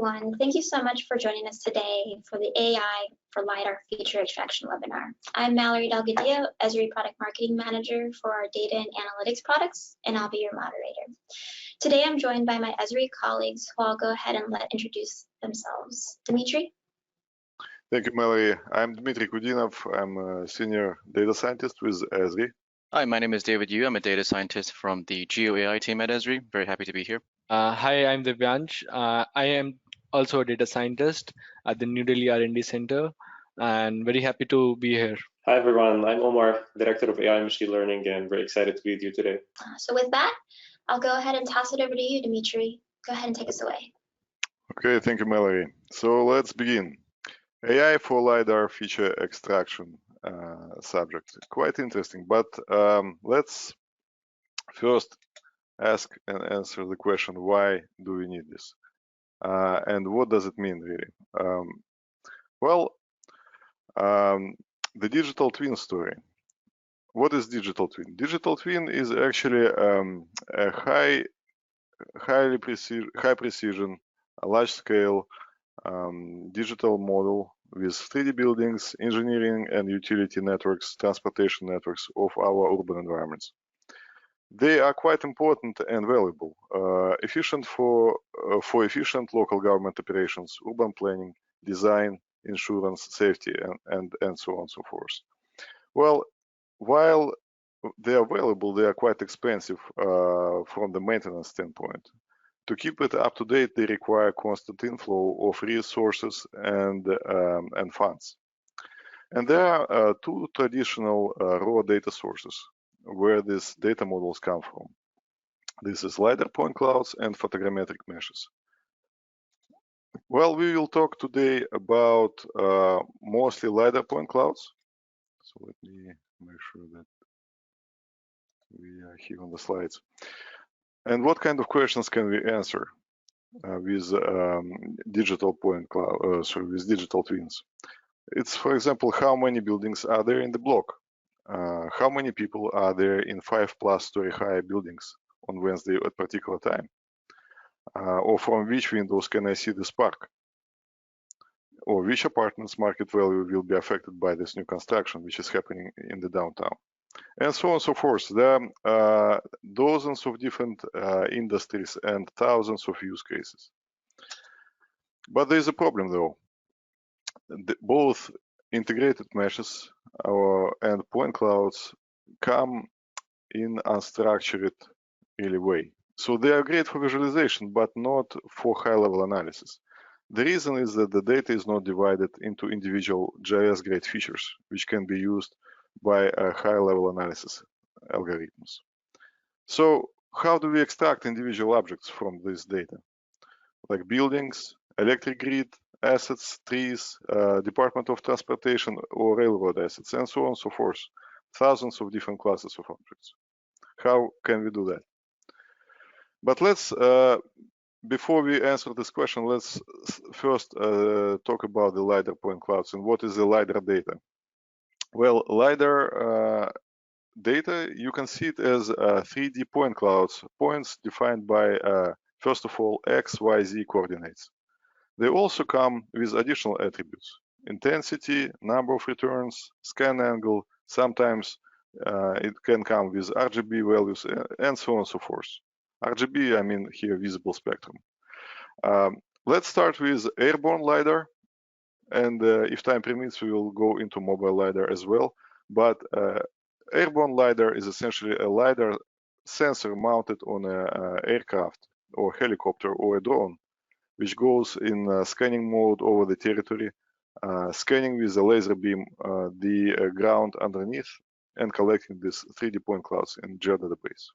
everyone. Thank you so much for joining us today for the AI for LiDAR feature extraction webinar. I'm Mallory Delgadillo, Esri Product Marketing Manager for our data and analytics products, and I'll be your moderator. Today, I'm joined by my Esri colleagues who I'll go ahead and let introduce themselves. Dimitri? Thank you, Mallory. I'm Dmitry Kudinov. I'm a senior data scientist with Esri. Hi, my name is David Yu. I'm a data scientist from the GeoAI team at Esri. Very happy to be here. Hi, I'm Divyansh. I am also a data scientist at the New Delhi R&D Center, and very happy to be here. Hi, everyone. I'm Omar, Director of AI and Machine Learning, and very excited to be with you today. So with that, I'll go ahead and toss it over to you, Dimitri. Go ahead and take us away. Okay, thank you, Mallory. So let's begin. AI for LiDAR feature extraction subject. Quite interesting, but let's first ask and answer the question, why do we need this? And what does it mean, really? The digital twin story. What is digital twin? Digital twin is actually a high precision, large scale digital model with 3D buildings, engineering and utility networks, transportation networks of our urban environments. They are quite important and valuable, efficient for efficient local government operations, urban planning, design, insurance, safety, and so on and so forth. Well, while they are valuable, they are quite expensive from the maintenance standpoint. To keep it up to date, they require constant inflow of resources and funds. And there are two traditional raw data sources where these data models come from. This is LiDAR point clouds and photogrammetric meshes. Well, we will talk today about mostly LiDAR point clouds. So let me make sure that we are here on the slides. And what kind of questions can we answer with digital point cloud, with digital twins? It's, for example, how many buildings are there in the block? How many people are there in 5+ story high buildings on Wednesday at particular time? Or from which windows can I see this park? Or which apartments market value will be affected by this new construction, which is happening in the downtown? And so on and so forth. There are dozens of different industries and thousands of use cases. But there is a problem, though. Both integrated meshes and point clouds come in unstructured really way. So they are great for visualization, but not for high-level analysis. The reason is that the data is not divided into individual GIS-grade features, which can be used by high-level analysis algorithms. So how do we extract individual objects from this data? Like buildings, electric grid, assets, trees, Department of Transportation or railroad assets, and so on and so forth. Thousands of different classes of objects. How can we do that? But let's, before we answer this question, let's first talk about the LiDAR point clouds and what is the LiDAR data. Well, LiDAR data, you can see it as 3D point clouds, points defined by, first of all, X, Y, Z coordinates. They also come with additional attributes: intensity, number of returns, scan angle. Sometimes it can come with RGB values, and so on and so forth. RGB, I mean here visible spectrum. Let's start with airborne LiDAR, and if time permits, we will go into mobile LiDAR as well. But airborne LiDAR is essentially a LiDAR sensor mounted on an aircraft or helicopter or a drone, which goes in scanning mode over the territory, scanning with a laser beam the ground underneath, and collecting these 3D point clouds in geodatabase.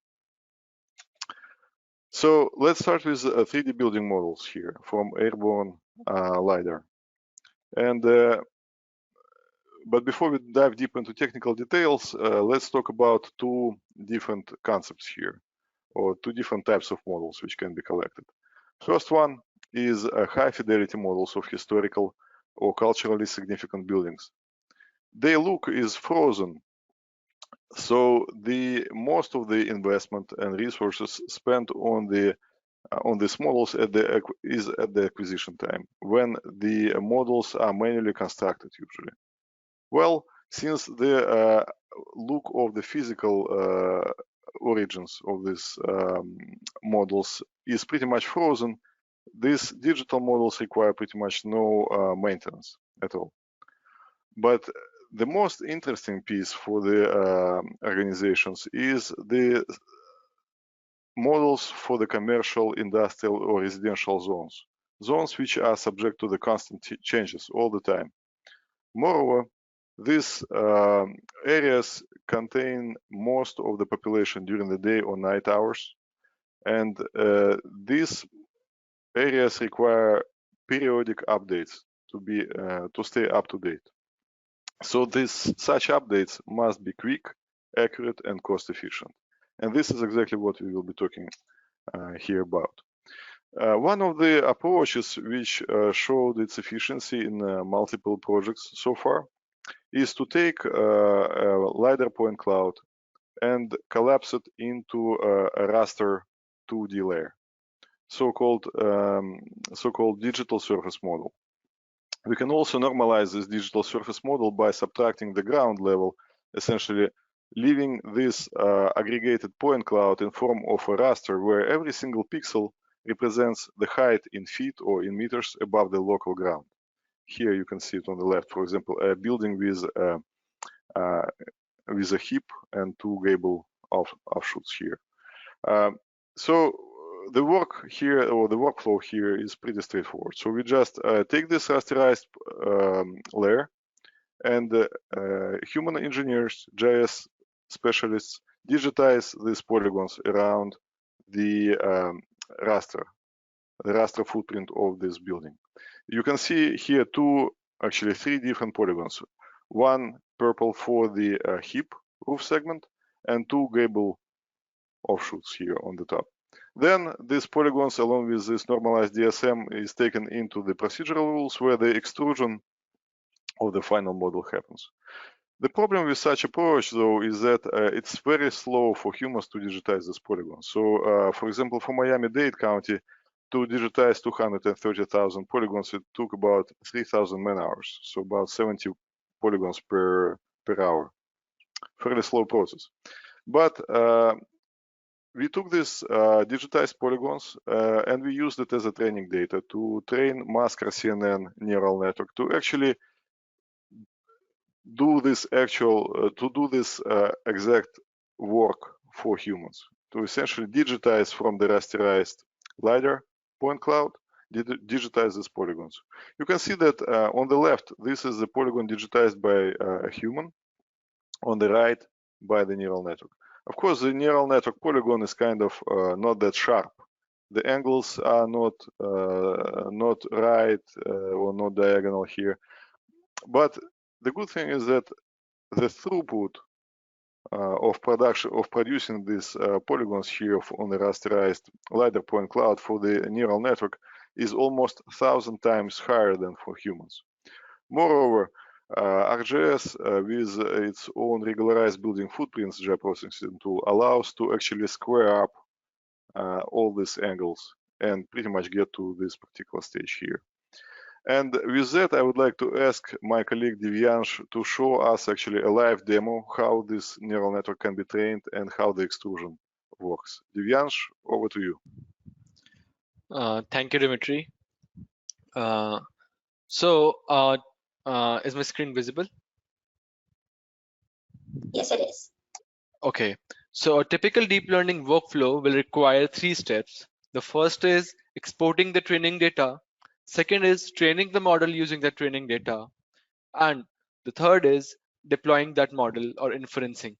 So let's start with 3D building models here from airborne LiDAR. And but before we dive deep into technical details, let's talk about two different concepts here, or two different types of models which can be collected. First one is high-fidelity models of historical or culturally significant buildings. Their look is frozen, so most of the investment and resources spent on the on these models is at the acquisition time, when the models are manually constructed usually. Well, since the look of the physical origins of these models is pretty much frozen, these digital models require pretty much no maintenance at all. But the most interesting piece for the organizations is the models for the commercial, industrial, or residential zones which are subject to the constant changes all the time. Moreover, these areas contain most of the population during the day or night hours, and these areas require periodic updates to stay up to date. So such updates must be quick, accurate, and cost efficient. And this is exactly what we will be talking here about. One of the approaches which showed its efficiency in multiple projects so far is to take a LiDAR point cloud and collapse it into a raster 2D layer, so-called digital surface model. We can also normalize this digital surface model by subtracting the ground level, essentially leaving this aggregated point cloud in form of a raster where every single pixel represents the height in feet or in meters above the local ground. Here you can see it on the left, for example, a building with a hip and two gable offshoots here. So the work here, or the workflow here, is pretty straightforward. So we just take this rasterized layer, and human engineers, GIS specialists, digitize these polygons around the raster footprint of this building. You can see here actually three different polygons. One purple for the hip roof segment, and two gable offshoots here on the top. Then these polygons, along with this normalized DSM, is taken into the procedural rules where the extrusion of the final model happens. The problem with such approach, though, is that it's very slow for humans to digitize this polygon. So, for example, for Miami-Dade County, to digitize 230,000 polygons, it took about 3,000 man-hours, so about 70 polygons per hour. Fairly slow process. But we took these digitized polygons and we used it as a training data to train PointCNN neural network to actually do this exact work for humans, to essentially digitize from the rasterized LiDAR point cloud, digitize these polygons. You can see that on the left, this is the polygon digitized by a human, on the right by the neural network. Of course, the neural network polygon is kind of not that sharp. The angles are not right or not diagonal here. But the good thing is that the throughput of producing these polygons here on the rasterized LiDAR point cloud for the neural network is almost 1,000 times higher than for humans. Moreover, ArcGIS with its own regularized building footprints geoprocessing tool allows to actually square up all these angles and pretty much get to this particular stage here. And with that, I would like to ask my colleague Divyansh to show us actually a live demo how this neural network can be trained and how the extrusion works. Divyansh, over to you. Thank you, Dimitri. Is my screen visible? Yes, it is. Okay, so a typical deep learning workflow will require 3 steps. The first is exporting the training data. Second is training the model using the training data. And the third is deploying that model or inferencing.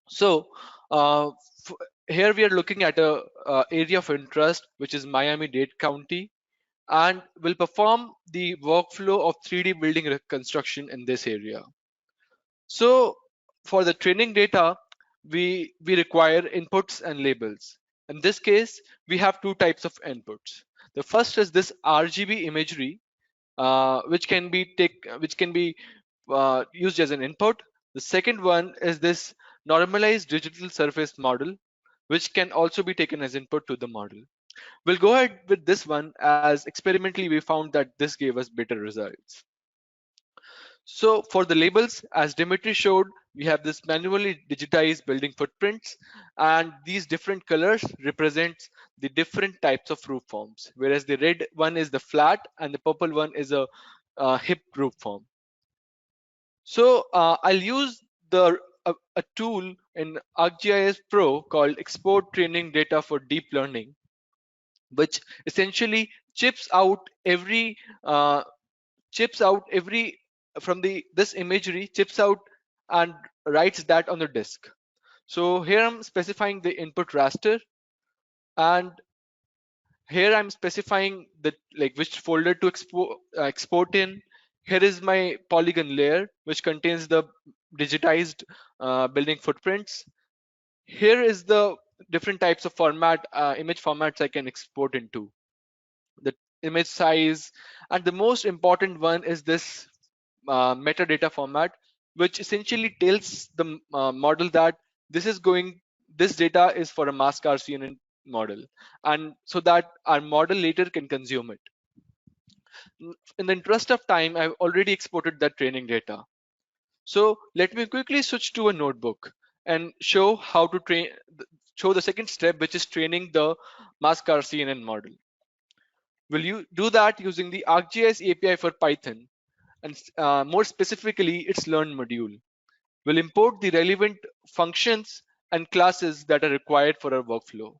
So here we are looking at a area of interest, which is Miami-Dade County, and will perform the workflow of 3D building reconstruction in this area. So for the training data, we require inputs and labels. In this case, we have 2 types of inputs. The first is this RGB imagery, which can be used as an input. The second one is this normalized digital surface model, which can also be taken as input to the model. We'll go ahead with this one, as experimentally we found that this gave us better results. So for the labels, as Dimitri showed, we have this manually digitized building footprints, and these different colors represents the different types of roof forms, whereas the red one is the flat and the purple one is a hip roof form. So I'll use a tool in ArcGIS Pro called Export Training Data for Deep Learning, which essentially chips out every from this imagery, chips out and writes that on the disk. So here I'm specifying the input raster, and here I'm specifying which folder to export in. Here is my polygon layer, which contains the digitized building footprints. Here is the different types of image formats I can export into, the image size, and the most important one is this metadata format, which essentially tells the model that this data is for a mask RCNN model, and so that our model later can consume it. In the interest of time, I've already exported that training data. So let me quickly switch to a notebook and show how to show the second step, which is training the mask RCNN model. Will you do that using the ArcGIS API for Python, and more specifically its learn module? We'll import the relevant functions and classes that are required for our workflow.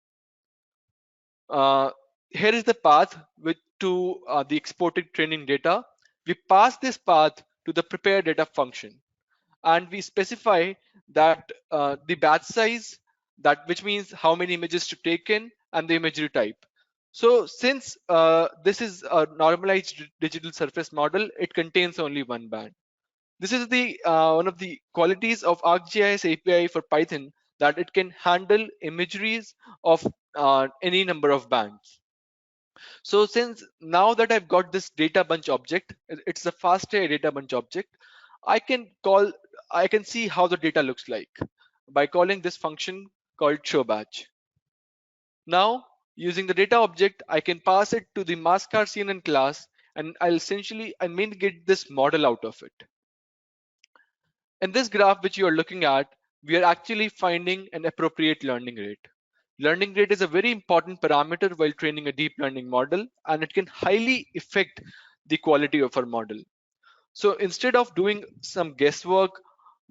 Here is the path to the exported training data. We pass this path to the prepare data function, and we specify that the batch size, which means how many images to take in, and the imagery type. So since this is a normalized digital surface model, it contains only one band. This is the one of the qualities of ArcGIS API for Python, that it can handle imageries of any number of bands. So since now that I've got this data bunch object, it's a FastAI data bunch object, I can see how the data looks like by calling this function called showBatch. Now, using the data object, I can pass it to the mask RCNN class, and I may get this model out of it. In this graph which you are looking at, we are actually finding an appropriate learning rate. Learning rate is a very important parameter while training a deep learning model, and it can highly affect the quality of our model. So instead of doing some guesswork,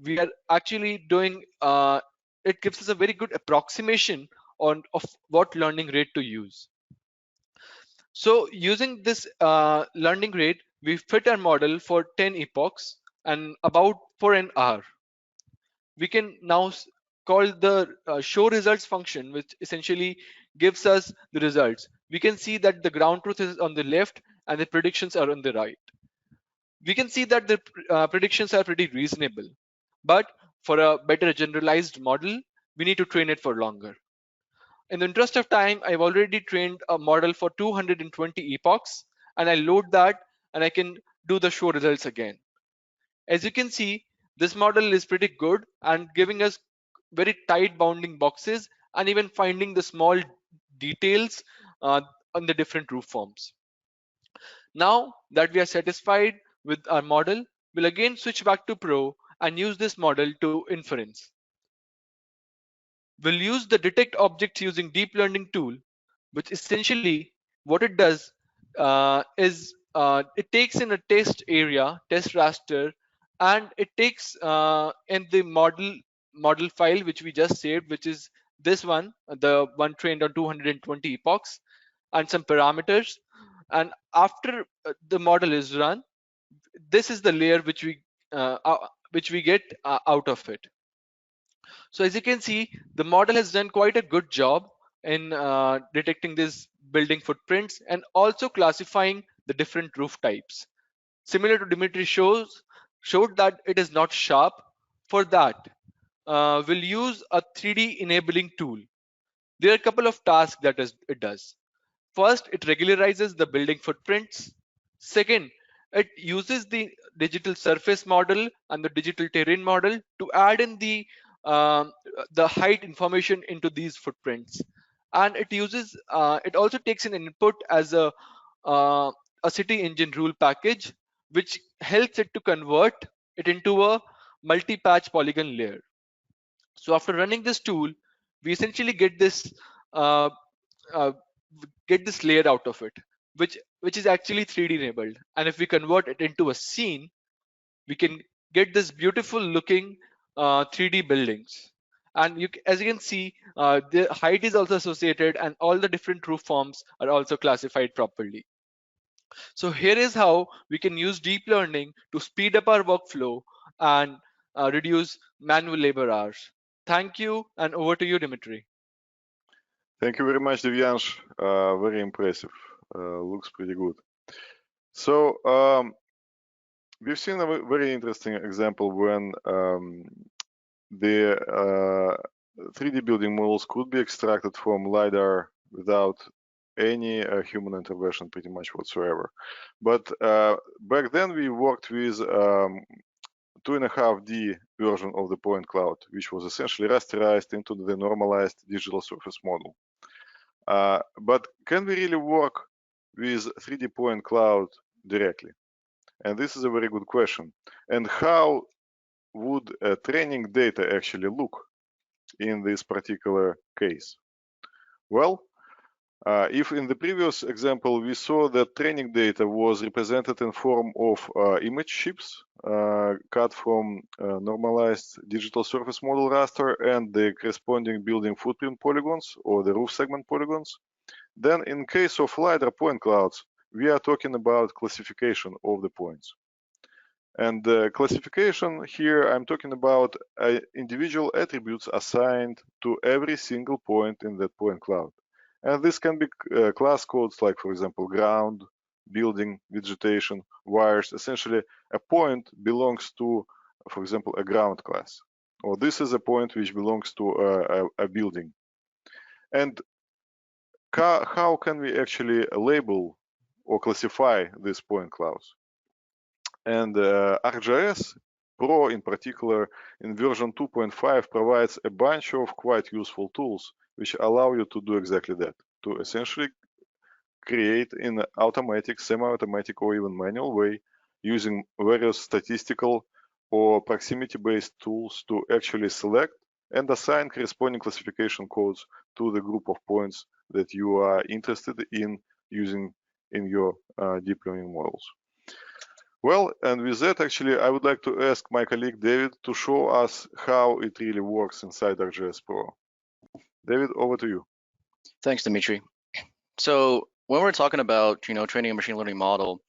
we are actually doing, it gives us a very good approximation of what learning rate to use. So using this learning rate, we fit our model for 10 epochs and about for an hour. We can now call the show results function, which essentially gives us the results. We can see that the ground truth is on the left and the predictions are on the right. We can see that the predictions are pretty reasonable, but for a better generalized model, we need to train it for longer. In the interest of time, I've already trained a model for 220 epochs, and I load that and I can do the show results again. As you can see, this model is pretty good and giving us very tight bounding boxes and even finding the small details on the different roof forms. Now that we are satisfied with our model, we'll again switch back to Pro and use this model to inference. We'll use the detect objects using deep learning tool, which essentially what it does is it takes in a test area, test raster, and it takes in the model file which we just saved, which is this one, the one trained on 220 epochs, and some parameters. And after the model is run, this is the layer which we get out of it. So as you can see, the model has done quite a good job in detecting these building footprints and also classifying the different roof types. Similar to Dimitri showed that it is not sharp. For that, we'll use a 3D enabling tool. There are a couple of tasks that it does. First, it regularizes the building footprints. Second, it uses the digital surface model and the digital terrain model to add in the height information into these footprints. and it uses it also takes an input as a city engine rule package, which helps it to convert it into a multi-patch polygon layer. So after running this tool, we essentially uh, uh, get this layer out of it, which is actually 3D enabled. And if we convert it into a scene, we can get this beautiful looking 3D buildings. And as you can see, the height is also associated, and all the different roof forms are also classified properly. So here is how we can use deep learning to speed up our workflow and reduce manual labor hours. Thank you, and over to you, Dimitri. Thank you very much, Divyansh. Very impressive. Looks pretty good. So we've seen a very interesting example when the 3D building models could be extracted from LiDAR without any human intervention pretty much whatsoever. But back then we worked with 2.5D version of the point cloud, which was essentially rasterized into the normalized digital surface model. But can we really work with 3D point cloud directly? And this is a very good question. And how would training data actually look in this particular case? Well, if in the previous example we saw that training data was represented in form of image chips cut from normalized digital surface model raster and the corresponding building footprint polygons or the roof segment polygons, then in case of LiDAR point clouds, we are talking about classification of the points. And classification here, I'm talking about individual attributes assigned to every single point in that point cloud. And this can be class codes like, for example, ground, building, vegetation, wires. Essentially, a point belongs to, for example, a ground class. Or this is a point which belongs to a building. And how can we actually label or classify these point clouds? And ArcGIS Pro in particular in version 2.5 provides a bunch of quite useful tools which allow you to do exactly that, to essentially create in an automatic, semi-automatic or even manual way using various statistical or proximity-based tools to actually select and assign corresponding classification codes to the group of points that you are interested in using in your deep learning models. Well, and with that, actually, I would like to ask my colleague David to show us how it really works inside ArcGIS Pro. David, over to you. Thanks, Dimitri. So when we're talking about, training a machine learning model,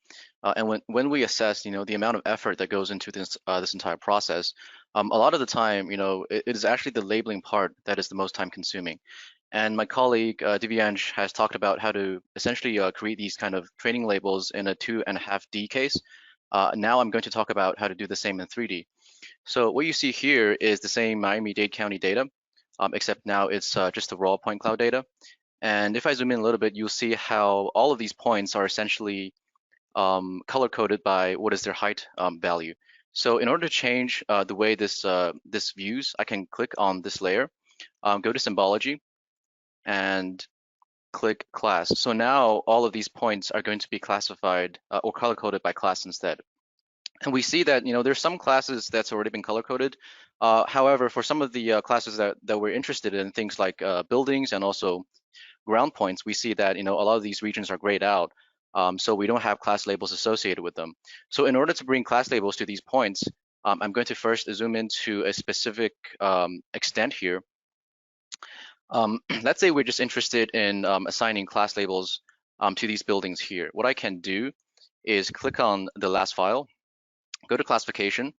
and when we assess, the amount of effort that goes into this entire process, a lot of the time, it is actually the labeling part that is the most time consuming. And my colleague Divyansh has talked about how to essentially create these kind of training labels in a 2.5D case. Now I'm going to talk about how to do the same in 3D. So what you see here is the same Miami-Dade County data, except now it's just the raw point cloud data. And if I zoom in a little bit, you'll see how all of these points are essentially color-coded by what is their height value. So in order to change the way this views, I can click on this layer, go to symbology, and click class. So now all of these points are going to be classified or color-coded by class instead. And we see that there's some classes that's already been color-coded. However, for some of the classes that we're interested in, things like buildings and also ground points, we see that a lot of these regions are grayed out, so we don't have class labels associated with them. So in order to bring class labels to these points, I'm going to first zoom into a specific extent here. Let's say we're just interested in assigning class labels to these buildings here. What I can do is click on the last file, go to classification,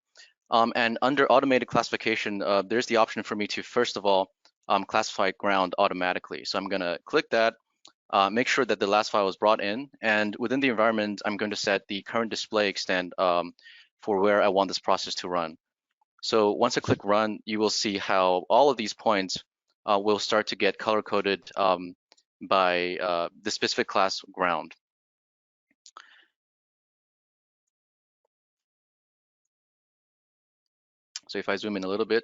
and under automated classification, there's the option for me to first of all classify ground automatically. So I'm going to click that, make sure that the last file is brought in, and within the environment, I'm going to set the current display extent for where I want this process to run. So once I click run, you will see how all of these points will start to get color-coded by the specific class ground. So if I zoom in a little bit,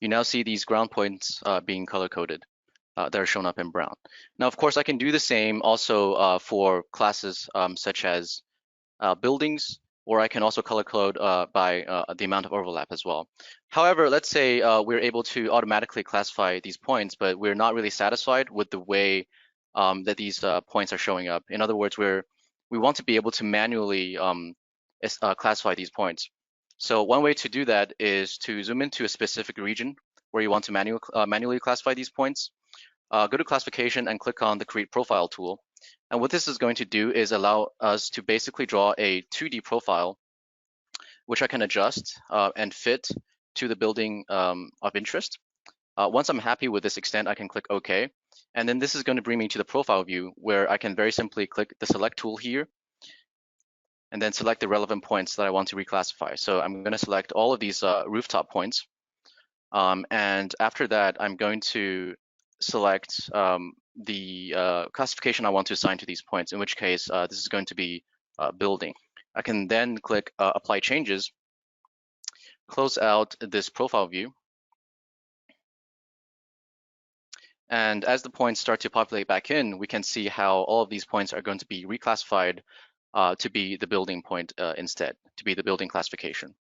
you now see these ground points being color-coded that are shown up in brown. Now, of course, I can do the same also for classes such as buildings, or I can also color code by the amount of overlap as well. However, let's say we're able to automatically classify these points, but we're not really satisfied with the way that these points are showing up. In other words, we want to be able to manually classify these points. So one way to do that is to zoom into a specific region where you want to manually classify these points. Go to classification and click on the create profile tool. And what this is going to do is allow us to basically draw a 2D profile, which I can adjust and fit to the building of interest. Once I'm happy with this extent, I can click OK. And then this is going to bring me to the profile view, where I can very simply click the select tool here and then select the relevant points that I want to reclassify. So I'm going to select all of these rooftop points. And after that, I'm going to select the classification I want to assign to these points, in which case this is going to be building. I can then click apply changes, close out this profile view. And as the points start to populate back in, we can see how all of these points are going to be reclassified to be the building point instead, to be the building classification.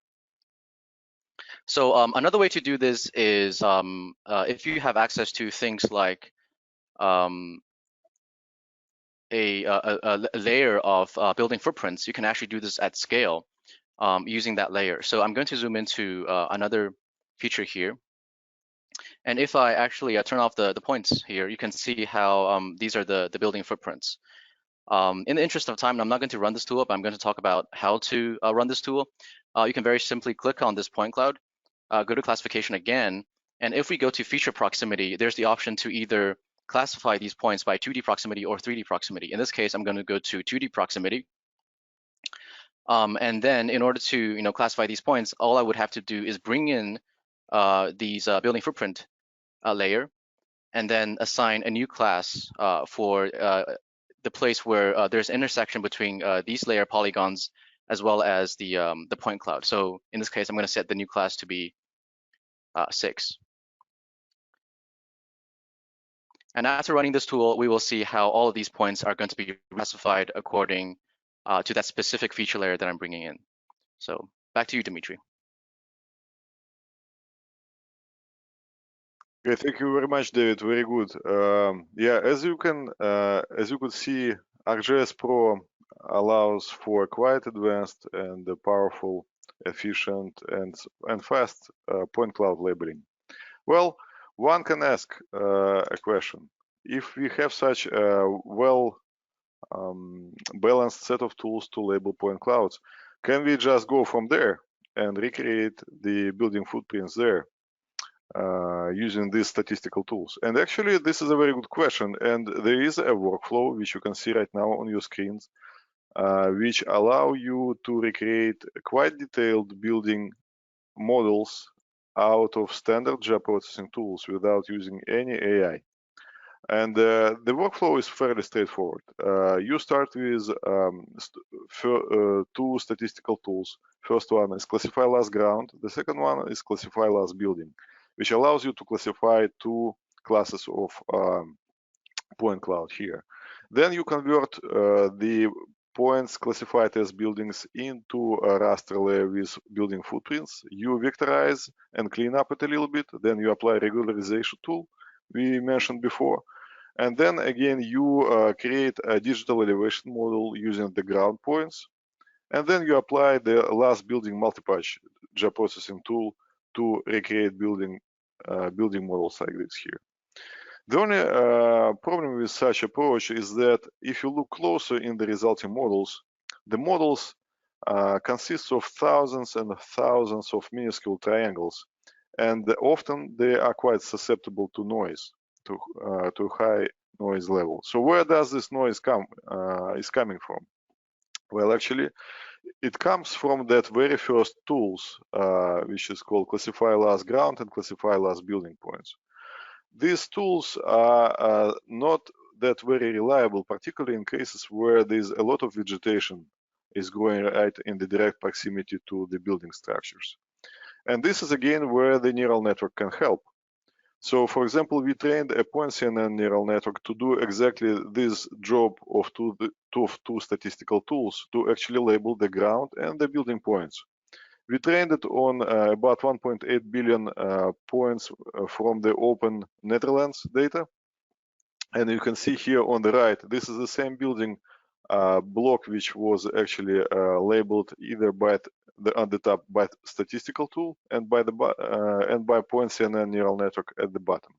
So another way to do this is if you have access to things like a layer of building footprints, you can actually do this at scale using that layer. So I'm going to zoom into another feature here. And if I actually turn off the points here, you can see how these are the building footprints. In the interest of time, I'm not going to run this tool, but I'm going to talk about how to run this tool. You can very simply click on this point cloud, go to classification again, and if we go to feature proximity, there's the option to either classify these points by 2D proximity or 3D proximity. In this case, I'm going to go to 2D proximity. And then in order to classify these points, all I would have to do is bring in these building footprint layer and then assign a new class for the place where there's intersection between these layer polygons as well as the point cloud. So in this case, I'm going to set the new class to be 6. And after running this tool, we will see how all of these points are going to be classified according to that specific feature layer that I'm bringing in. So back to you, Dimitri. Okay, thank you very much, David. Very good. Yeah, as you could see, ArcGIS Pro allows for quite advanced and powerful, efficient, and fast point cloud labeling. Well, one can ask a question: if we have such a balanced set of tools to label point clouds, can we just go from there and recreate the building footprints there using these statistical tools? And actually, this is a very good question. And there is a workflow, which you can see right now on your screens, which allow you to recreate quite detailed building models out of standard job processing tools without using any AI. And the workflow is fairly straightforward. You start with 2 statistical tools. First one is classify last ground. The second one is classify last building, which allows you to classify 2 classes of point cloud here. Then you convert the points classified as buildings into a raster layer with building footprints. You vectorize and clean up it a little bit. Then you apply regularization tool we mentioned before. And then again, you create a digital elevation model using the ground points. And then you apply the last building multipatch job processing tool to recreate building models like this here. The only problem with such approach is that if you look closer in the resulting models, the models consist of thousands and thousands of minuscule triangles, and often they are quite susceptible to noise, to high noise level. So where does this noise is coming from? Well, actually, it comes from that very first tools, which is called classify last ground and classify last building points. These tools are not that very reliable, particularly in cases where there's a lot of vegetation is growing right in the direct proximity to the building structures. And this is again where the neural network can help. So for example, we trained a PointCNN neural network to do exactly this job of two statistical tools to actually label the ground and the building points. We trained it on about 1.8 billion points from the open Netherlands data. And you can see here on the right, this is the same building block which was actually labeled either by on the top by statistical tool and by PointCNN neural network at the bottom.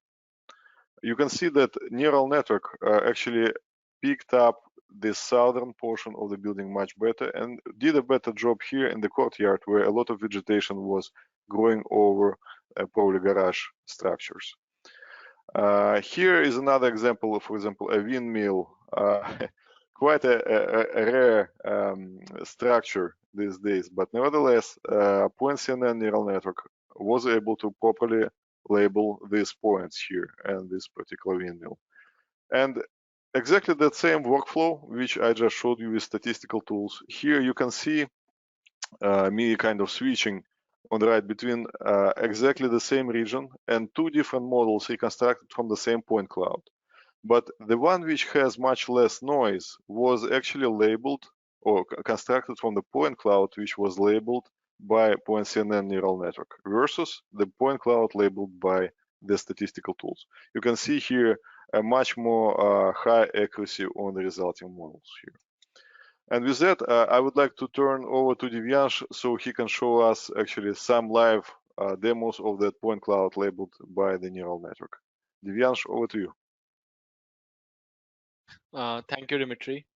You can see that neural network actually picked up the southern portion of the building much better and did a better job here in the courtyard where a lot of vegetation was growing over probably garage structures. Here is another example of, for example, a windmill, quite a rare structure these days, but nevertheless, PointCNN neural network was able to properly label these points here and this particular windmill. And exactly that same workflow, which I just showed you with statistical tools, here you can see me kind of switching on the right between exactly the same region and two different models reconstructed from the same point cloud. But the one which has much less noise was actually labeled or constructed from the point cloud, which was labeled by PointCNN neural network versus the point cloud labeled by the statistical tools. You can see here a much more high accuracy on the resulting models here. And with that, I would like to turn over to Divyansh so he can show us actually some live demos of that point cloud labeled by the neural network. Divyansh, over to you. Thank you, Dimitri.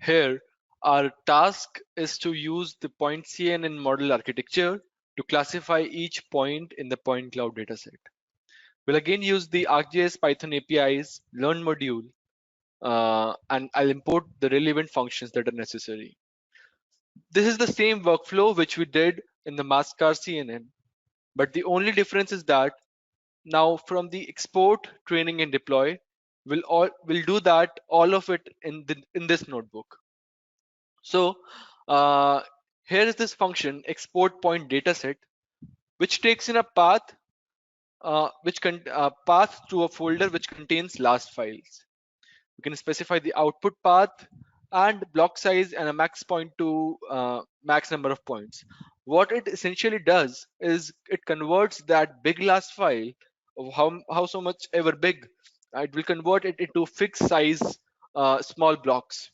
Here, our task is to use the PointCNN model architecture to classify each point in the point cloud dataset. We'll again use the ArcGIS Python API's learn module, and I'll import the relevant functions that are necessary. This is the same workflow which we did in the Mascar CNN, but the only difference is that now from the export, training, and deploy, we'll do that all of it in this notebook. So here is this function export point dataset, which takes in a path path to a folder which contains last files. We can specify the output path and block size and a max point to max number of points. What it essentially does is it converts that big last file of how so much ever big, it will convert it into fixed size small blocks.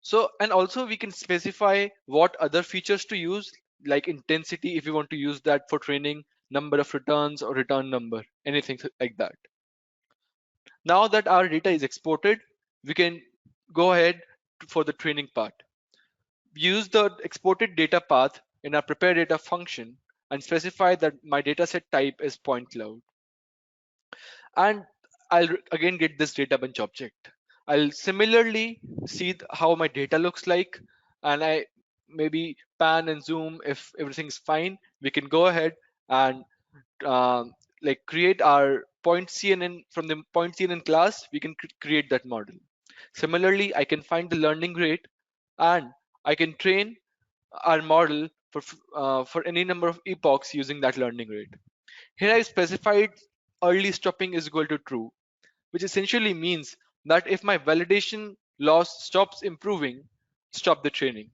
So, and also we can specify what other features to use, like intensity if you want to use that for training, number of returns or return number, anything like that. Now that our data is exported, we can go ahead for the training part. Use the exported data path in our prepare data function and specify that my dataset type is point cloud. And I'll again get this data bench object. I'll similarly see how my data looks like, and I maybe pan and zoom. If everything's fine, we can go ahead and like create our PointCNN from the PointCNN class. We can create that model. Similarly, I can find the learning rate, and I can train our model for any number of epochs using that learning rate. Here I specified early stopping is equal to true, which essentially means that if my validation loss stops improving, stop the training.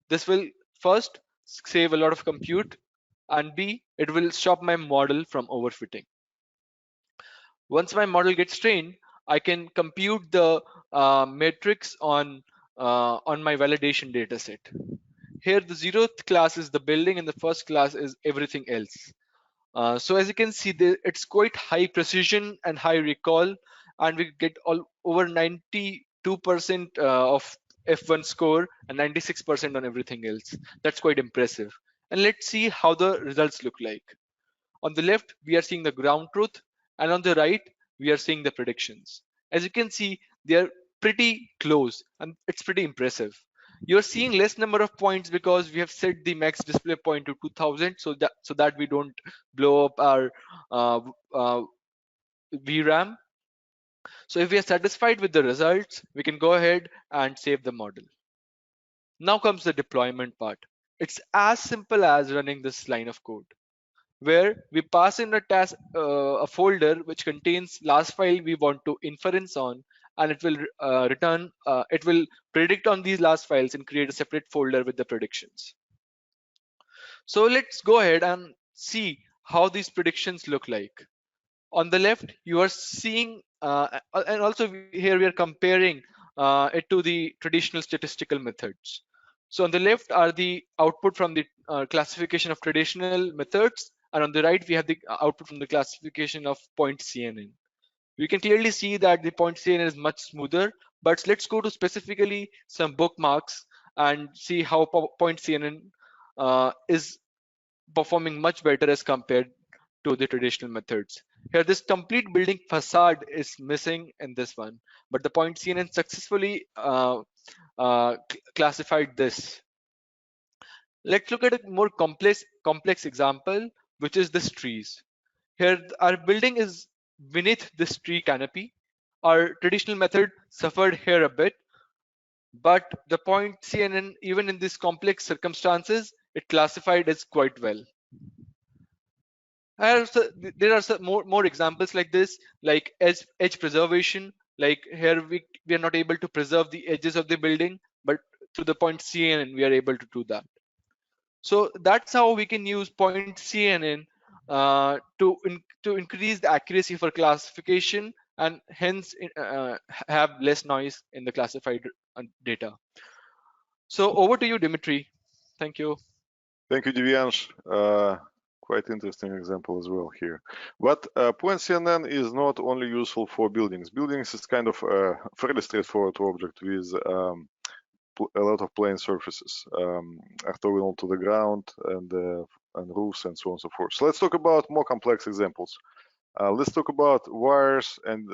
This will first save a lot of compute, and B, it will stop my model from overfitting. Once my model gets trained, I can compute the matrix on my validation dataset. Here, the 0th class is the building, and the first class is everything else. So as you can see, it's quite high precision and high recall, and we get over 92% of F1 score and 96% on everything else. That's quite impressive. And let's see how the results look like. On the left, we are seeing the ground truth, and on the right, we are seeing the predictions. As you can see, they are pretty close, and it's pretty impressive. You're seeing less number of points because we have set the max display point to 2000, so that we don't blow up our VRAM. So if we are satisfied with the results, we can go ahead and save the model. Now comes the deployment part. It's as simple as running this line of code, where we pass in a task, a folder which contains last file we want to inference on, and it will return, it will predict on these last files and create a separate folder with the predictions. So let's go ahead and see how these predictions look like. On the left, you are seeing, and also here we are comparing it to the traditional statistical methods. So on the left are the output from the classification of traditional methods, and on the right we have the output from the classification of PointCNN. We can clearly see that the PointCNN is much smoother, but let's go to specifically some bookmarks and see how PointCNN is performing much better as compared to the traditional methods. Here, this complete building facade is missing in this one, but the PointCNN successfully classified this. Let's look at a more complex example, which is this trees. Here, our building is beneath this tree canopy. Our traditional method suffered here a bit, but the PointCNN, even in these complex circumstances, it classified as quite well. There are some more examples like this, like edge preservation. Like here, we are not able to preserve the edges of the building, but through the PointCNN, we are able to do that. So that's how we can use PointCNN to increase the accuracy for classification, and hence have less noise in the classified data. So over to you, Dimitri. Thank you. Thank you, Divyansh. Quite interesting example as well here. But PointCNN is not only useful for buildings. Buildings is kind of a fairly straightforward object with a lot of plane surfaces, orthogonal to the ground and roofs and so on and so forth. So let's talk about more complex examples. Let's talk about wires and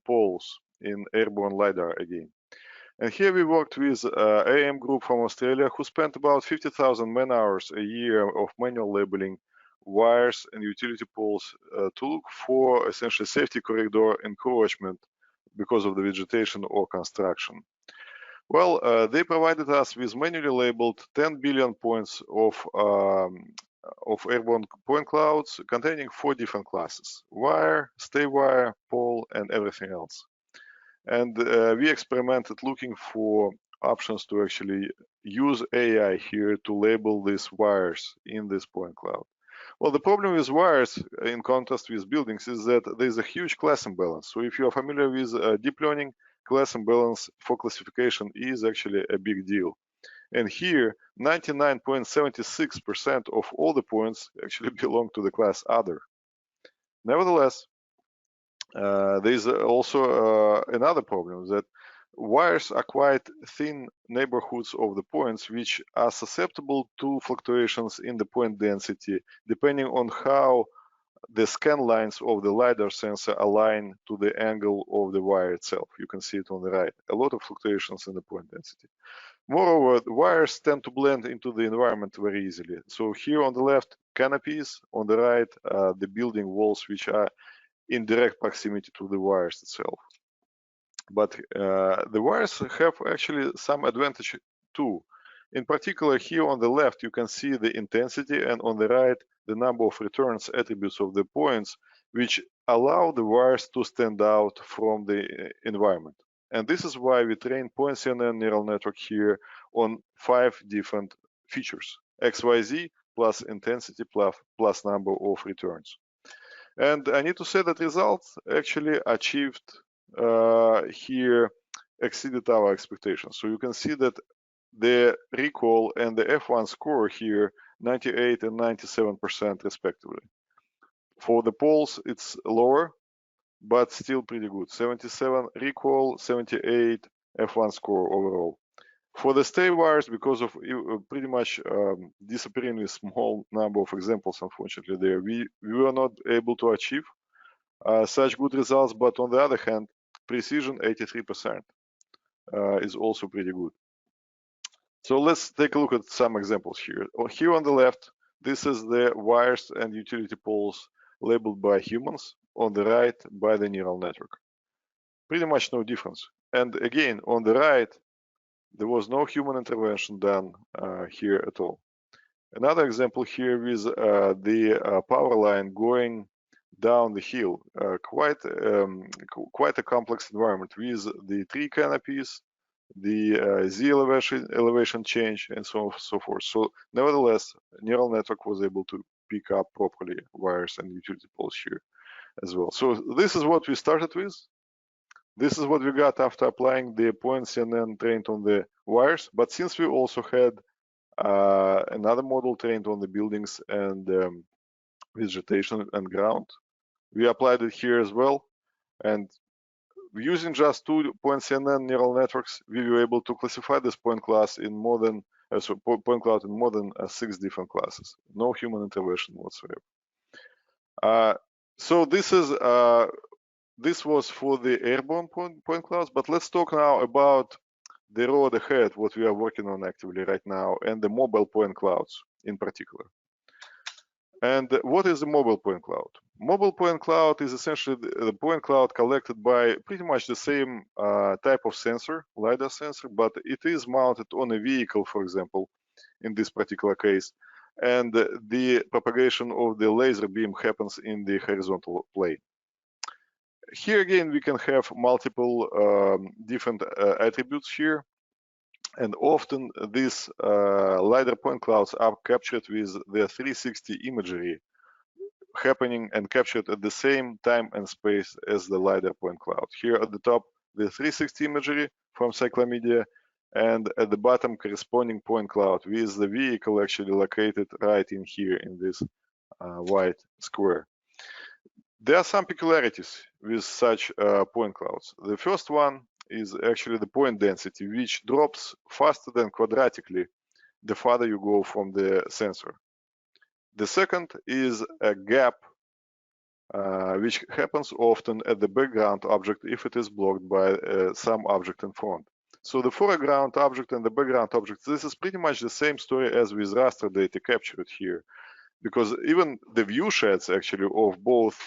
poles in airborne LiDAR again. And here we worked with AM group from Australia, who spent about 50,000 man-hours a year of manual labeling wires and utility poles to look for essentially safety corridor encroachment because of the vegetation or construction. Well, they provided us with manually labeled 10 billion points of airborne point clouds containing 4 different classes: wire, stay wire, pole, and everything else. And we experimented looking for options to actually use AI here to label these wires in this point cloud. Well, the problem with wires, in contrast with buildings, is that there's a huge class imbalance. So if you are familiar with deep learning, class imbalance for classification is actually a big deal. And here, 99.76% of all the points actually belong to the class other. Nevertheless, there is also another problem, that wires are quite thin neighborhoods of the points, which are susceptible to fluctuations in the point density, depending on how the scan lines of the LiDAR sensor align to the angle of the wire itself. You can see it on the right. A lot of fluctuations in the point density. Moreover, the wires tend to blend into the environment very easily. So here on the left, canopies, on the right, the building walls, which are in direct proximity to the wires itself. But the wires have actually some advantage too. In particular, here on the left, you can see the intensity, and on the right, the number of returns attributes of the points, which allow the wires to stand out from the environment. And this is why we train PointCNN neural network here on 5 different features: XYZ plus intensity plus number of returns. And I need to say that results actually achieved here exceeded our expectations. So you can see that the recall and the F1 score here, 98 and 97% respectively. For the poles, it's lower, but still pretty good. 77 recall, 78 F1 score overall. For the stay wires, because of pretty much disappearing with small number of examples, unfortunately, there, we were not able to achieve such good results. But on the other hand, precision 83% is also pretty good. So let's take a look at some examples here. Here on the left, this is the wires and utility poles labeled by humans. On the right, by the neural network. Pretty much no difference. And again, on the right, There was no human intervention done here at all. Another example here with the power line going down the hill, quite a complex environment with the tree canopies, the Z elevation change, and so forth. So nevertheless, neural network was able to pick up properly wires and utility poles here as well. So this is what we started with. This is what we got after applying the PointCNN trained on the wires. But since we also had another model trained on the buildings and vegetation and ground, we applied it here as well. And using just 2 PointCNN neural networks, we were able to classify this point class in more than point cloud in more than 6 different classes. No human intervention whatsoever. So this was for the airborne point clouds, but let's talk now about the road ahead, what we are working on actively right now, and the mobile point clouds in particular. And what is a mobile point cloud? Mobile point cloud is essentially the point cloud collected by pretty much the same type of sensor, LiDAR sensor, but it is mounted on a vehicle, for example, in this particular case. And the propagation of the laser beam happens in the horizontal plane. Here again, we can have multiple different attributes here. And often these LiDAR point clouds are captured with the 360 imagery happening and captured at the same time and space as the LiDAR point cloud. Here at the top, the 360 imagery from Cyclomedia, and at the bottom, corresponding point cloud with the vehicle actually located right in here in this white square. There are some peculiarities with such point clouds. The first one is actually the point density, which drops faster than quadratically the farther you go from the sensor. The second is a gap, which happens often at the background object if it is blocked by some object in front. So the foreground object and the background object, this is pretty much the same story as with raster data captured here, because even the view sheds actually of both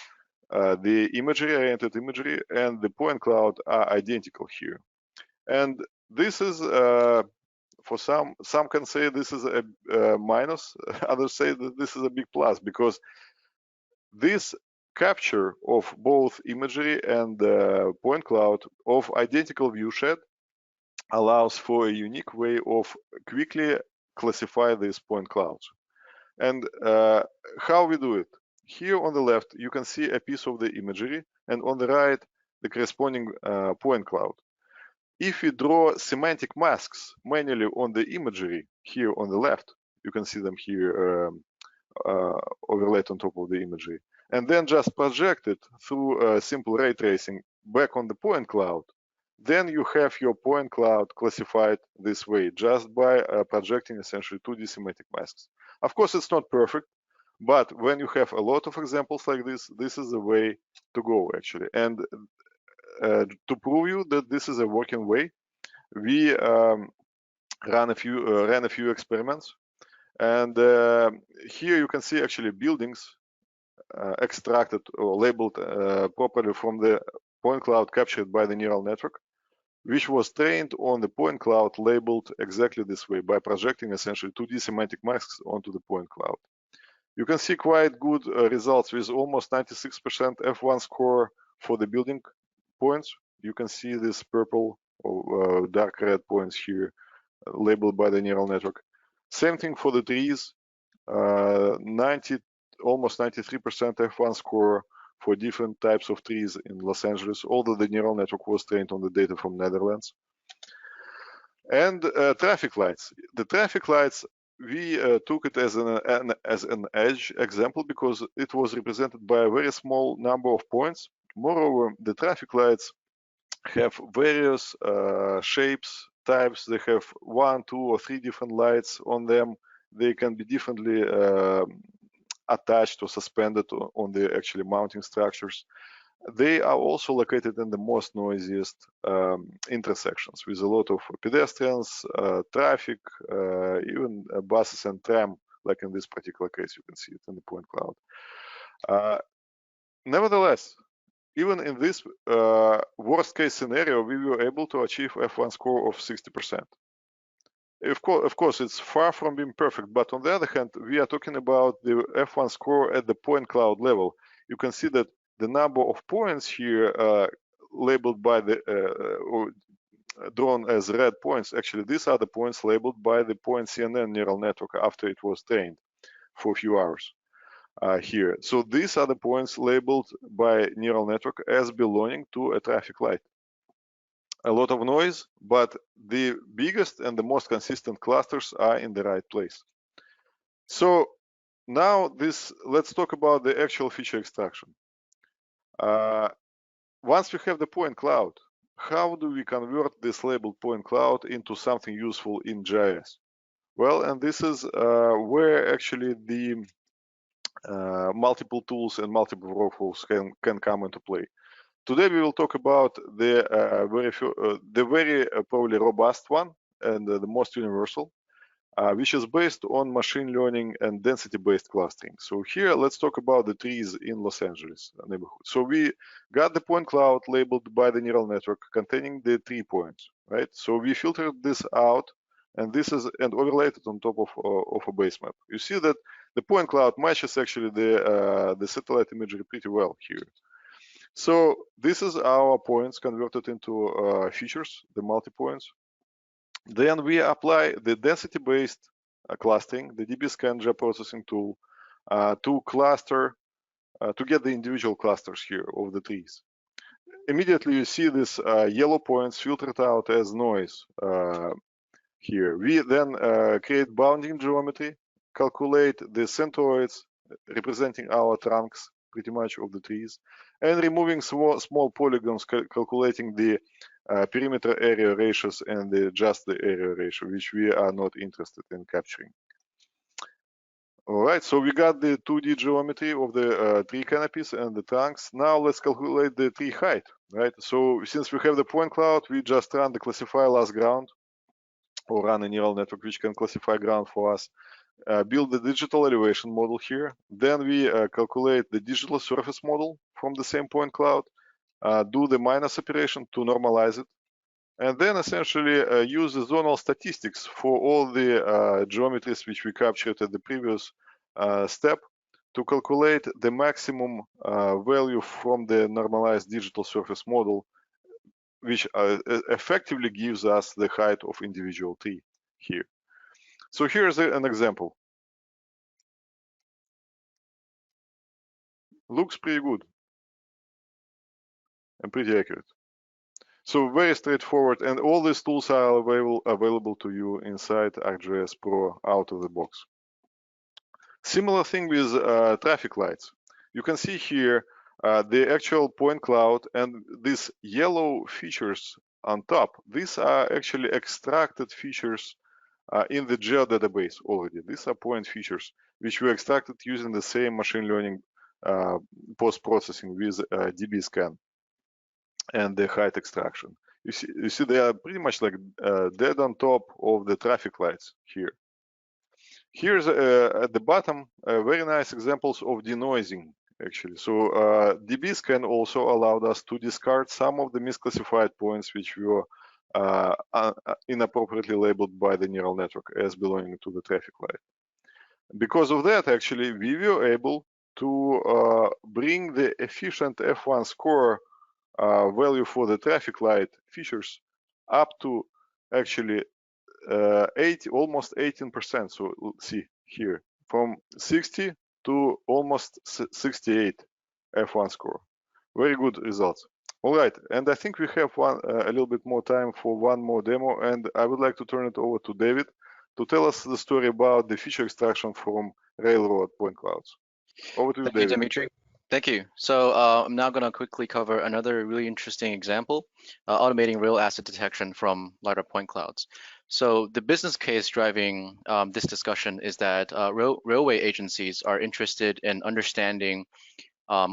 the imagery-oriented imagery and the point cloud are identical here. And this is, for some can say this is a minus, others say that this is a big plus, because this capture of both imagery and point cloud of identical view shed allows for a unique way of quickly classify these point clouds. And how we do it? Here on the left, you can see a piece of the imagery, and on the right, the corresponding point cloud. If we draw semantic masks manually on the imagery here on the left, you can see them here overlaid on top of the imagery, and then just project it through simple ray tracing back on the point cloud, then you have your point cloud classified this way, just by projecting essentially 2D semantic masks. Of course, it's not perfect, but when you have a lot of examples like this, this is the way to go actually. And to prove you that this is a working way, we ran a few experiments, and here you can see actually buildings extracted or labeled properly from the point cloud captured by the neural network, which was trained on the point cloud labeled exactly this way by projecting essentially 2D semantic masks onto the point cloud. You can see quite good results with almost 96% F1 score for the building points. You can see this purple or dark red points here labeled by the neural network. Same thing for the trees, almost 93% F1 score for different types of trees in Los Angeles, although the neural network was trained on the data from Netherlands. And traffic lights. The traffic lights, we took it as an edge example because it was represented by a very small number of points. Moreover, the traffic lights have various shapes, types. They have 1, 2, or 3 different lights on them. They can be differently attached or suspended on the actually mounting structures. They are also located in the most noisiest intersections with a lot of pedestrians, traffic, even buses and tram, like in this particular case, you can see it in the point cloud. Nevertheless, even in this worst case scenario, we were able to achieve F1 score of 60%. Of course, it's far from being perfect, but on the other hand, we are talking about the F1 score at the point cloud level. You can see that the number of points here labeled by the or drawn as red points. Actually, these are the points labeled by the PointCNN neural network after it was trained for a few hours here. So these are the points labeled by neural network as belonging to a traffic light. A lot of noise, but the biggest and the most consistent clusters are in the right place. So now let's talk about the actual feature extraction. Once we have the point cloud, how do we convert this labeled point cloud into something useful in GIS? Well, and this is where actually the multiple tools and multiple workflows can come into play. Today we will talk about the very probably robust one and the most universal, which is based on machine learning and density-based clustering. So here let's talk about the trees in Los Angeles neighborhood. So we got the point cloud labeled by the neural network containing the 3 points, right? So we filtered this out, and this is overlaid it on top of a base map. You see that the point cloud matches actually the satellite imagery pretty well here. So this is our points converted into features, the multi-points. Then we apply the density-based clustering, the dbScan job processing tool, to cluster, to get the individual clusters here of the trees. Immediately you see this yellow points filtered out as noise here. We then create bounding geometry, calculate the centroids representing our trunks pretty much of the trees, and removing small polygons calculating the perimeter area ratios and just the area ratio, which we are not interested in capturing. All right, so we got the 2D geometry of the tree canopies and the trunks. Now let's calculate the tree height, right? So since we have the point cloud, we just run the classify last ground, or run a neural network which can classify ground for us. Build the digital elevation model here. Then we calculate the digital surface model from the same point cloud, do the minus operation to normalize it, and then essentially use the zonal statistics for all the geometries which we captured at the previous step to calculate the maximum value from the normalized digital surface model, which effectively gives us the height of individual tree here. So here's an example. Looks pretty good and pretty accurate. So very straightforward, and all these tools are available to you inside ArcGIS Pro out of the box. Similar thing with traffic lights. You can see here the actual point cloud and these yellow features on top. These are actually extracted features in the geo database already. These are point features which we extracted using the same machine learning post-processing with dbScan and the height extraction. You see they are pretty much like dead on top of the traffic lights here. Here's at the bottom very nice examples of denoising actually. So dbScan also allowed us to discard some of the misclassified points which were inappropriately labeled by the neural network as belonging to the traffic light. Because of that, actually, we were able to bring the efficient F1 score value for the traffic light features up to actually almost 18%. So see here, from 60 to almost 68 F1 score. Very good results. All right, and I think we have a little bit more time for one more demo, and I would like to turn it over to David to tell us the story about the feature extraction from railroad point clouds. Over to you, David. Thank you, Dimitri. Thank you. So I'm now going to quickly cover another really interesting example, automating rail asset detection from LiDAR point clouds. So the business case driving this discussion is that railway agencies are interested in understanding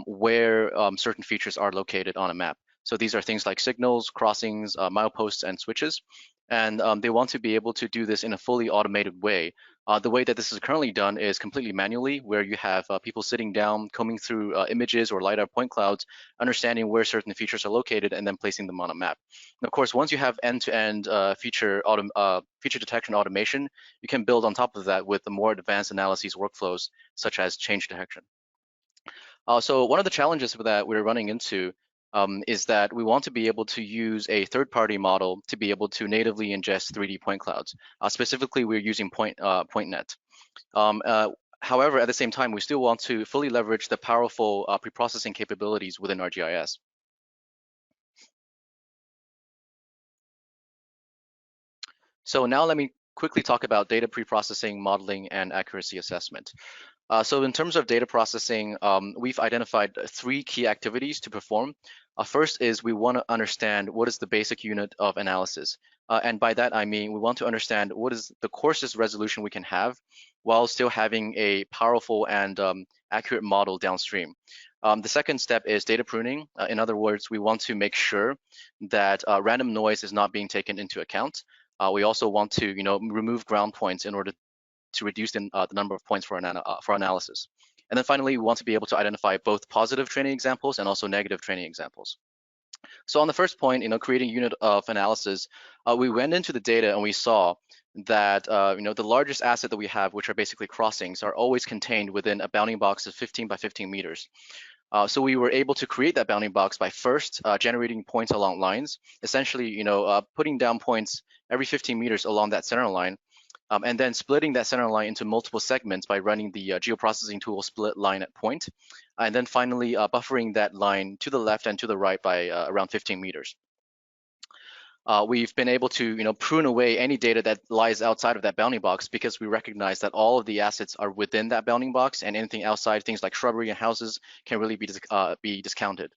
where certain features are located on a map. So these are things like signals, crossings, mileposts, and switches. And they want to be able to do this in a fully automated way The way that this is currently done is completely manually, where you have people sitting down, combing through images or LiDAR point clouds, understanding where certain features are located, and then placing them on a map. And of course, once you have end-to-end feature detection automation, you can build on top of that with the more advanced analyses workflows, such as change detection. So one of the challenges that we're running into is that we want to be able to use a third-party model to be able to natively ingest 3D point clouds. Specifically, we're using PointNet. However, at the same time, we still want to fully leverage the powerful pre-processing capabilities within ArcGIS. So now let me quickly talk about data pre-processing, modeling, and accuracy assessment. So in terms of data processing, we've identified 3 key activities to perform. First is we want to understand what is the basic unit of analysis. And by that, I mean we want to understand what is the coarsest resolution we can have while still having a powerful and accurate model downstream. The second step is data pruning. In other words, we want to make sure that random noise is not being taken into account. We also want to remove ground points in order to reduce the number of points for analysis. And then finally, we want to be able to identify both positive training examples and also negative training examples. So on the first point, creating unit of analysis, we went into the data and we saw that the largest asset that we have, which are basically crossings, are always contained within a bounding box of 15 by 15 meters. So we were able to create that bounding box by first generating points along lines, essentially putting down points every 15 meters along that center line. And then splitting that center line into multiple segments by running the geoprocessing tool split line at point. And then finally buffering that line to the left and to the right by around 15 meters. We've been able to prune away any data that lies outside of that bounding box because we recognize that all of the assets are within that bounding box, and anything outside, things like shrubbery and houses, can really be discounted.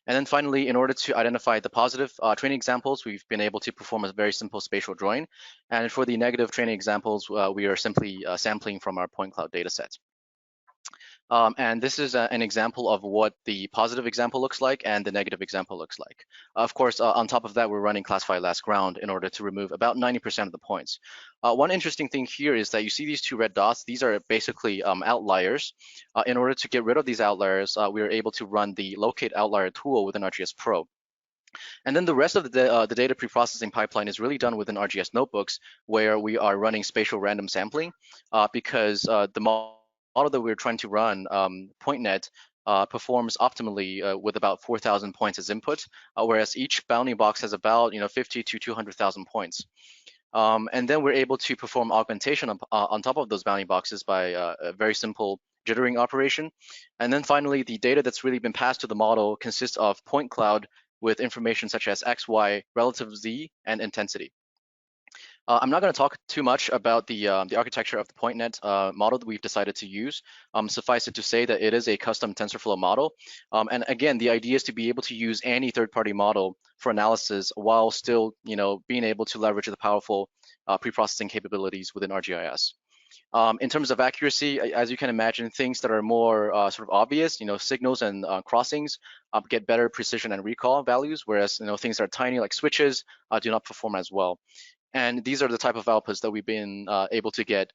And then finally, in order to identify the positive training examples, we've been able to perform a very simple spatial drawing. And for the negative training examples, we are simply sampling from our point cloud data set. And this is an example of what the positive example looks like and the negative example looks like. Of course, on top of that, we're running classify last ground in order to remove about 90% of the points. One interesting thing here is that you see these 2 red dots. These are basically outliers. In order to get rid of these outliers, we are able to run the locate outlier tool within ArcGIS Pro. And then the rest of the data pre-processing pipeline is really done within ArcGIS notebooks, where we are running spatial random sampling because the model that we're trying to run, PointNet, performs optimally with about 4,000 points as input, whereas each bounding box has about 50 to 200,000 points. And then we're able to perform augmentation on top of those bounding boxes by a very simple jittering operation. And then finally, the data that's really been passed to the model consists of point cloud with information such as X, Y, relative Z, and intensity. I'm not going to talk too much about the architecture of the PointNet model that we've decided to use. Suffice it to say that it is a custom TensorFlow model. And again, the idea is to be able to use any third-party model for analysis while still, being able to leverage the powerful pre-processing capabilities within ArcGIS. In terms of accuracy, as you can imagine, things that are more sort of obvious, signals and crossings get better precision and recall values, whereas things that are tiny like switches do not perform as well. And these are the type of outputs that we've been able to get.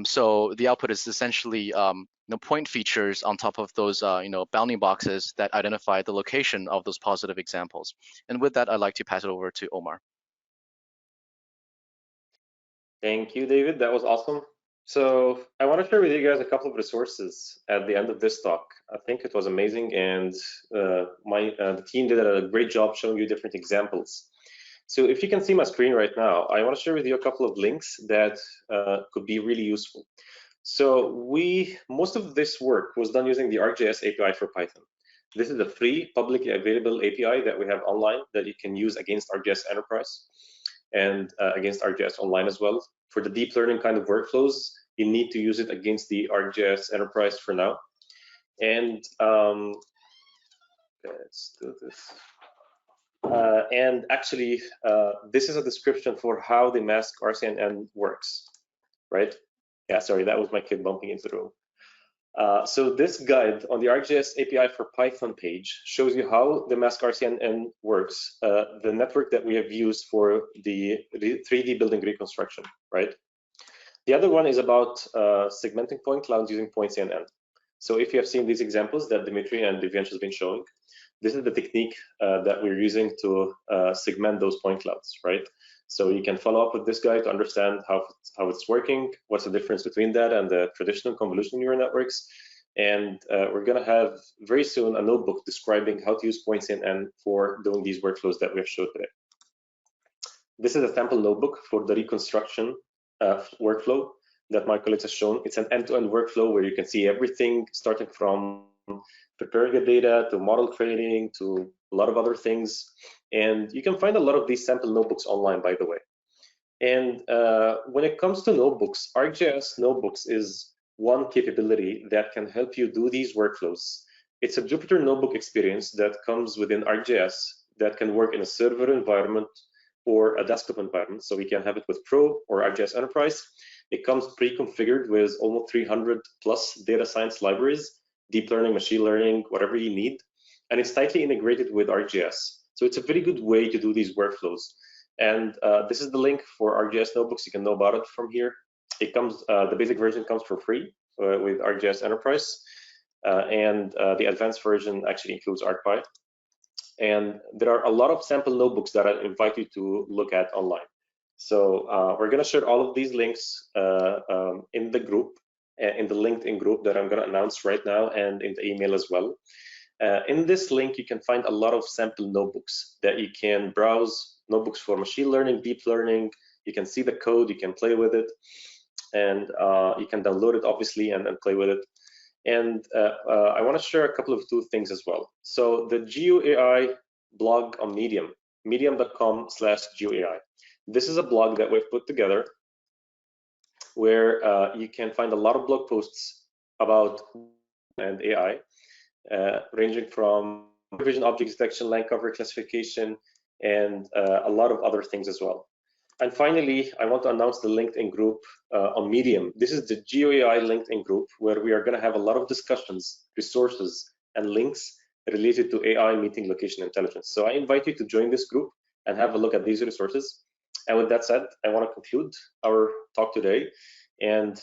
So the output is essentially point features on top of those bounding boxes that identify the location of those positive examples. And with that, I'd like to pass it over to Omar. Thank you, David. That was awesome. So I want to share with you guys a couple of resources at the end of this talk. I think it was amazing, and the team did a great job showing you different examples. So if you can see my screen right now, I want to share with you a couple of links that could be really useful. So most of this work was done using the ArcGIS API for Python. This is a free, publicly available API that we have online that you can use against ArcGIS Enterprise and against ArcGIS Online as well. For the deep learning kind of workflows, you need to use it against the ArcGIS Enterprise for now. And let's do this. And actually, this is a description for how the mask RCNN works, right? Yeah, sorry, that was my kid bumping into the room. So this guide on the ArcGIS API for Python page shows you how the mask RCNN works, the network that we have used for the 3D building reconstruction, right? The other one is about segmenting point clouds using PointCNN. So if you have seen these examples that Dimitri and Divyansh has been showing, this is the technique that we're using to segment those point clouds, right? So you can follow up with this guy to understand how it's working, what's the difference between that and the traditional convolutional neural networks. And we're going to have very soon a notebook describing how to use PointCNN for doing these workflows that we have showed today. This is a sample notebook for the reconstruction workflow that my colleagues have shown. It's an end-to-end workflow where you can see everything starting from preparing the data to model training to a lot of other things. And you can find a lot of these sample notebooks online, by the way. And when it comes to notebooks, ArcGIS Notebooks is one capability that can help you do these workflows. It's a Jupyter Notebook experience that comes within ArcGIS that can work in a server environment or a desktop environment. So we can have it with Pro or ArcGIS Enterprise. It comes pre-configured with almost 300 plus data science libraries, deep learning, machine learning, whatever you need. And it's tightly integrated with ArcGIS. So it's a very good way to do these workflows. And this is the link for ArcGIS Notebooks. You can know about it from here. It comes, the basic version comes for free with ArcGIS Enterprise. And the advanced version actually includes ArcPy. And there are a lot of sample notebooks that I invite you to look at online. So we're going to share all of these links in the group, in the LinkedIn group that I'm going to announce right now, and in the email as well. In this link, you can find a lot of sample notebooks that you can browse, notebooks for machine learning, deep learning. You can see the code, you can play with it, and you can download it, obviously, and play with it. And I want to share a couple of two things as well. So the GeoAI blog on Medium, medium.com/GeoAI. This is a blog that we've put together where you can find a lot of blog posts about and AI, ranging from vision object detection, line cover classification, and a lot of other things as well. And finally, I want to announce the LinkedIn group on Medium. This is the GeoAI LinkedIn group where we are going to have a lot of discussions, resources, and links related to AI meeting location intelligence. So I invite you to join this group and have a look at these resources. And with that said, I want to conclude our talk today and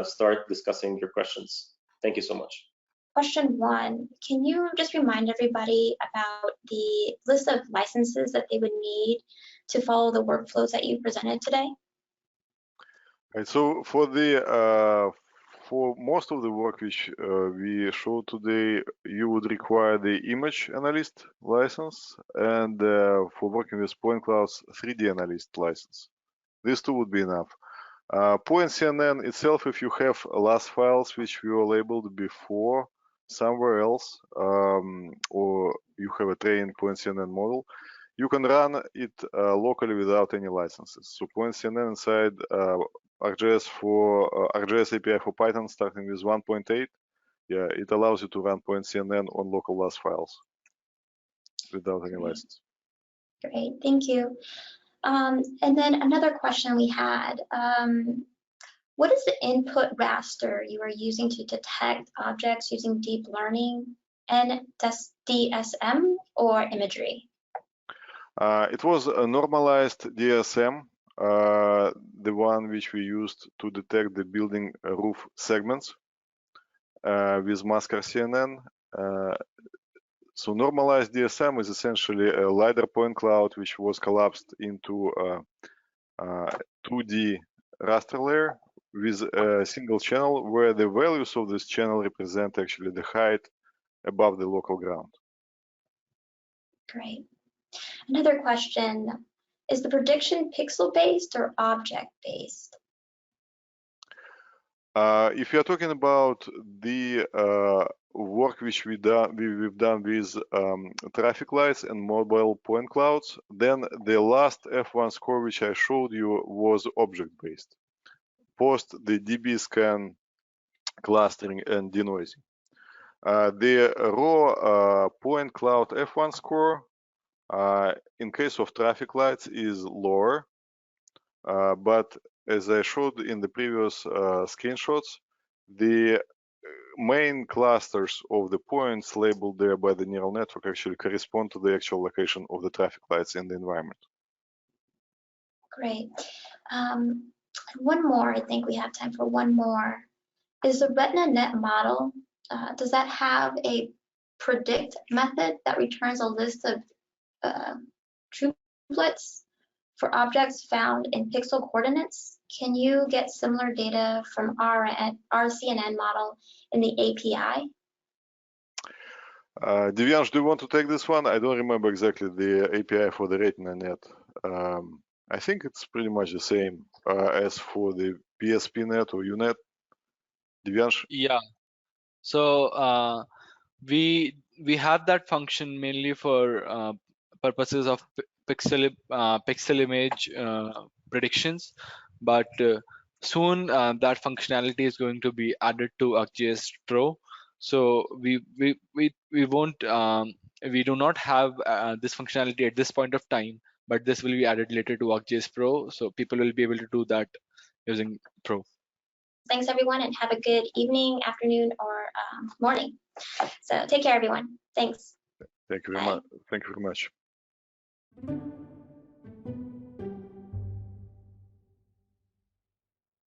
start discussing your questions. Thank you so much. Question 1, can you just remind everybody about the list of licenses that they would need to follow the workflows that you presented today? Right, so for the for most of the work which we showed today, you would require the image analyst license, and for working with point clouds, 3D analyst license. These two would be enough. PointCNN itself, if you have LAS files which we were labeled before somewhere else, or you have a trained PointCNN model, you can run it locally without any licenses. So PointCNN inside ArcGIS for ArcGIS API for Python starting with 1.8, yeah, it allows you to run PointCNN on local LAS files without any license. Great, thank you. And then another question we had, what is the input raster you are using to detect objects using deep learning, and DSM or imagery? It was a normalized DSM, the one which we used to detect the building roof segments with Maskr CNN. So normalized DSM is essentially a LiDAR point cloud which was collapsed into a 2D raster layer with a single channel where the values of this channel represent actually the height above the local ground. Great. Another question, is the prediction pixel-based or object-based? If you are talking about the work which we've done with traffic lights and mobile point clouds, then the last F1 score which I showed you was object-based, post the DB scan clustering and denoising. The raw point cloud F1 score in case of traffic lights is lower, but as I showed in the previous screenshots, the main clusters of the points labeled there by the neural network actually correspond to the actual location of the traffic lights in the environment. Great. One more, I think we have time for one more. Is the RetinaNet model, does that have a predict method that returns a list of triplets for objects found in pixel coordinates? Can you get similar data from our CNN model in the API? Divyansh, do you want to take this one? I don't remember exactly the API for the RetinaNet. I think it's pretty much the same as for the PSPNet or UNet. Divyansh? Yeah. So we have that function mainly for purposes of pixel image predictions, but soon that functionality is going to be added to ArcGIS Pro. So we won't we do not have this functionality at this point of time, but this will be added later to ArcGIS Pro, so people will be able to do that using Pro. Thanks everyone, and have a good evening, afternoon, or morning. So take care everyone. Thanks. Thank you very much. Thank you very much.